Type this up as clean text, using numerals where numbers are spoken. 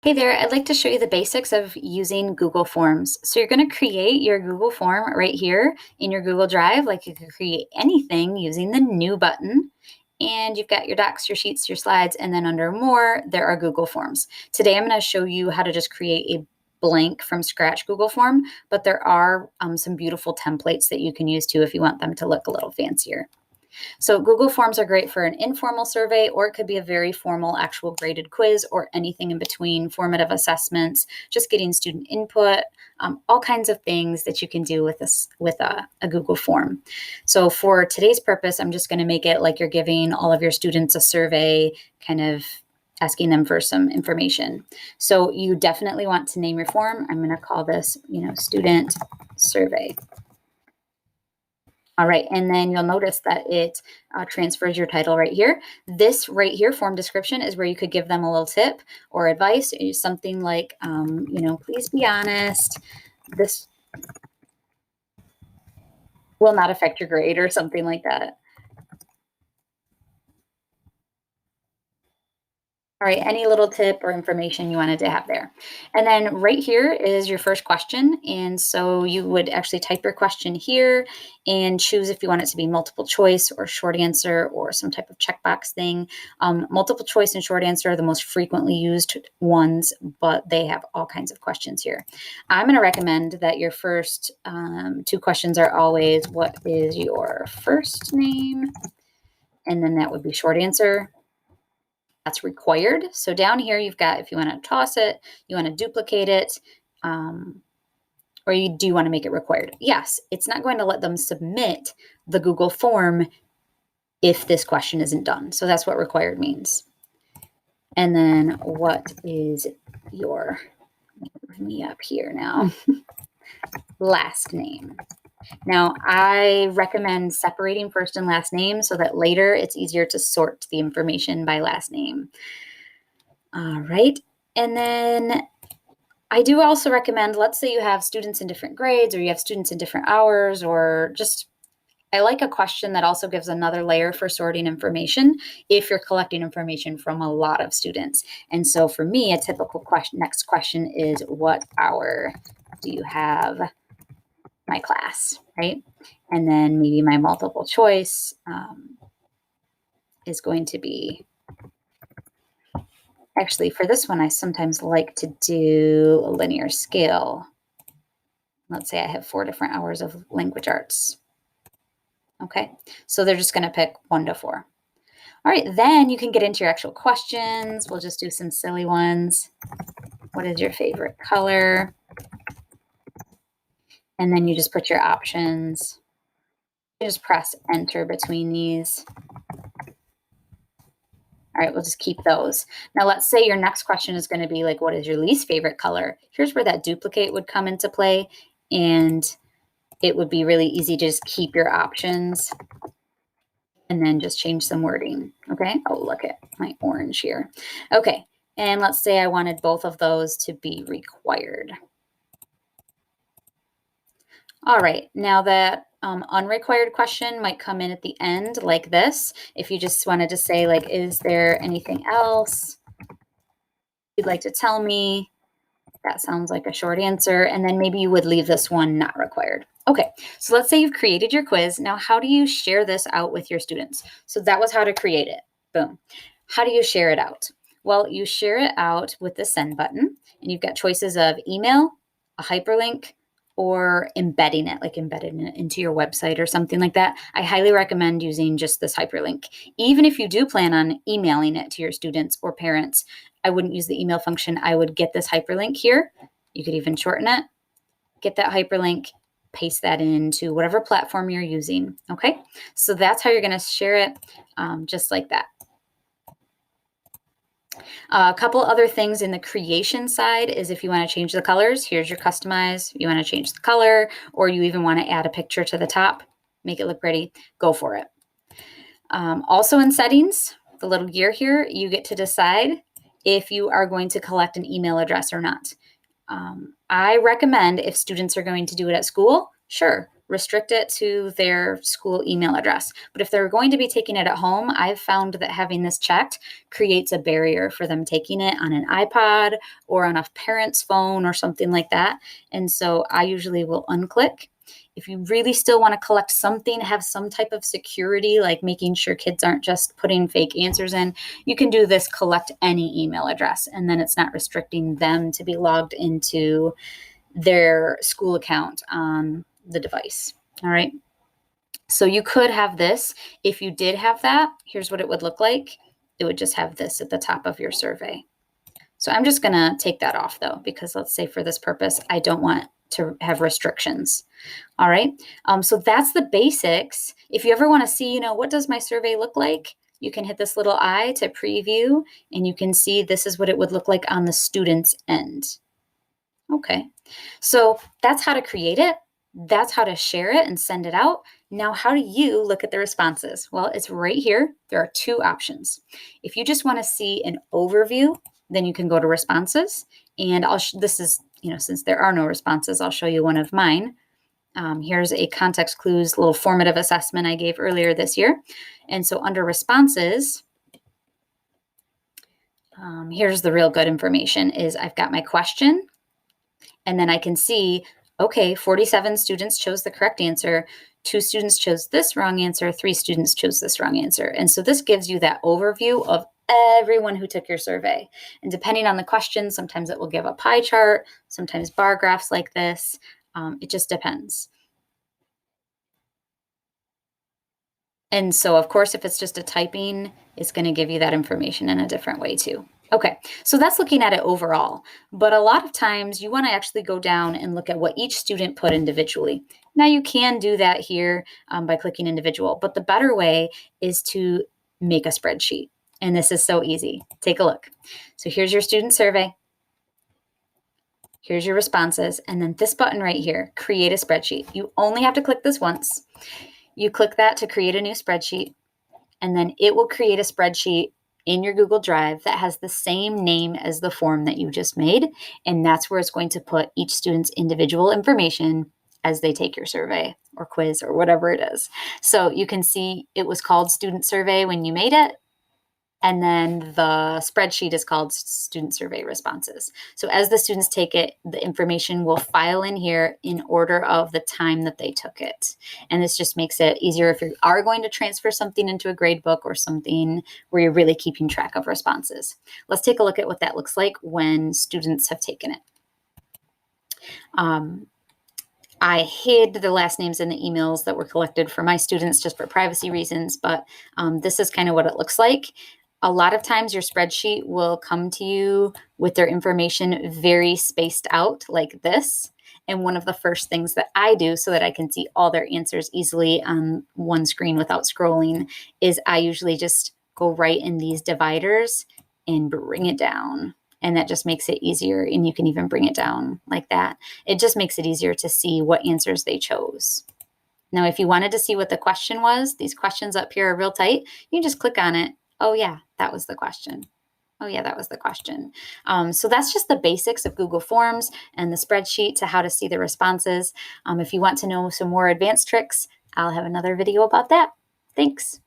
Hey there, I'd like to show you the basics of using Google Forms. So you're going to create your Google form right here in your Google Drive, like you could create anything using the new button. And you've got your docs, your sheets, your slides, and then under more, there are Google Forms. Today I'm going to show you how to just create a blank from scratch Google form, but there are some beautiful templates that you can use too if you want them to look a little fancier. So Google Forms are great for an informal survey, or it could be a very formal actual graded quiz or anything in between, formative assessments, just getting student input, all kinds of things that you can do with a Google form. So for today's purpose, I'm just going to make it like you're giving all of your students a survey, kind of asking them for some information. So you definitely want to name your form. I'm going to call this, student survey. All right, and then you'll notice that it transfers your title right here. This right here, form description, is where you could give them a little tip or advice, something like, please be honest. This will not affect your grade or something like that. All right, any little tip or information you wanted to have there. And then right here is your first question. And so you would actually type your question here and choose if you want it to be multiple choice or short answer or some type of checkbox thing. Multiple choice and short answer are the most frequently used ones, but they have all kinds of questions here. I'm going to recommend that your first two questions are always, what is your first name? And then that would be short answer. That's required. So down here, you've got, if you want to toss it, you want to duplicate it, or you do want to make it required. Yes, it's not going to let them submit the Google form if this question isn't done. So that's what required means. And then what is your, bring me up here now, last name. Now, I recommend separating first and last name so that later it's easier to sort the information by last name. All right. And then I do also recommend, let's say you have students in different grades or you have students in different hours, or just, I like a question that also gives another layer for sorting information if you're collecting information from a lot of students. And so for me, a typical question, next question is, what hour do you have my class, right? And then maybe my multiple choice is going to be, actually, for this one, I sometimes like to do a linear scale. Let's say I have 4 different hours of language arts. Okay, so they're just going to pick 1 to 4. All right, then you can get into your actual questions. We'll just do some silly ones. What is your favorite color? And then you just put your options. You just press enter between these. All right, we'll just keep those. Now, let's say your next question is going to be like, what is your least favorite color? Here's where that duplicate would come into play, and it would be really easy to just keep your options and then just change some wording. Okay. Oh, look at my orange here. Okay. And let's say I wanted both of those to be required. All right. Now that unrequired question might come in at the end like this. If you just wanted to say, like, is there anything else you'd like to tell me? That sounds like a short answer. And then maybe you would leave this one not required. Okay, so let's say you've created your quiz. Now, how do you share this out with your students? So that was how to create it. Boom. How do you share it out? Well, you share it out with the send button, and you've got choices of email, a hyperlink, or embedding it, like embedding it into your website or something like that. I highly recommend using just this hyperlink. Even if you do plan on emailing it to your students or parents, I wouldn't use the email function. I would get this hyperlink here. You could even shorten it, get that hyperlink, paste that into whatever platform you're using. Okay, so that's how you're going to share it, just like that. A couple other things in the creation side is if you want to change the colors, here's your customize. You want to change the color, or you even want to add a picture to the top, make it look pretty, go for it. Also in settings, the little gear here, you get to decide if you are going to collect an email address or not. I recommend if students are going to do it at school, sure, restrict it to their school email address. But if they're going to be taking it at home, I've found that having this checked creates a barrier for them taking it on an iPod or on a parent's phone or something like that. And so I usually will unclick. If you really still want to collect something, have some type of security, like making sure kids aren't just putting fake answers in, you can do this collect any email address, and then it's not restricting them to be logged into their school account on the device. All right. So you could have this. If you did have that, here's what it would look like. It would just have this at the top of your survey. So I'm just going to take that off though, because let's say for this purpose, I don't want to have restrictions. All right. So that's the basics. If you ever want to see, what does my survey look like? You can hit this little I to preview, and you can see this is what it would look like on the student's end. Okay. So that's how to create it. That's how to share it and send it out. Now, how do you look at the responses? Well, it's right here. There are two options. If you just want to see an overview, then you can go to responses. And this is, since there are no responses, I'll show you one of mine. Here's a context clues little formative assessment I gave earlier this year. And so under responses, here's the real good information is I've got my question, and then I can see, okay, 47 students chose the correct answer. 2 students chose this wrong answer. 3 students chose this wrong answer. And so this gives you that overview of everyone who took your survey. And depending on the question, sometimes it will give a pie chart, sometimes bar graphs like this. It just depends. And so, of course, if it's just a typing, it's going to give you that information in a different way too. Okay, so that's looking at it overall. But a lot of times you want to actually go down and look at what each student put individually. Now you can do that here by clicking individual, but the better way is to make a spreadsheet. And this is so easy. Take a look. So here's your student survey. Here's your responses. And then this button right here, create a spreadsheet. You only have to click this once. You click that to create a new spreadsheet, and then it will create a spreadsheet in your Google Drive that has the same name as the form that you just made. And that's where it's going to put each student's individual information as they take your survey or quiz or whatever it is. So you can see it was called student survey when you made it. And then the spreadsheet is called student survey responses. So as the students take it, the information will file in here in order of the time that they took it. And this just makes it easier if you are going to transfer something into a grade book or something where you're really keeping track of responses. Let's take a look at what that looks like when students have taken it. I hid the last names in the emails that were collected for my students just for privacy reasons, but this is kind of what it looks like. A lot of times your spreadsheet will come to you with their information very spaced out like this. And one of the first things that I do so that I can see all their answers easily on one screen without scrolling is I usually just go right in these dividers and bring it down. And that just makes it easier. And you can even bring it down like that. It just makes it easier to see what answers they chose. Now, if you wanted to see what the question was, these questions up here are real tight. You just click on it. Oh, yeah, that was the question. Oh, yeah, that was the question. So that's just the basics of Google Forms and the spreadsheet to how to see the responses. If you want to know some more advanced tricks, I'll have another video about that. Thanks.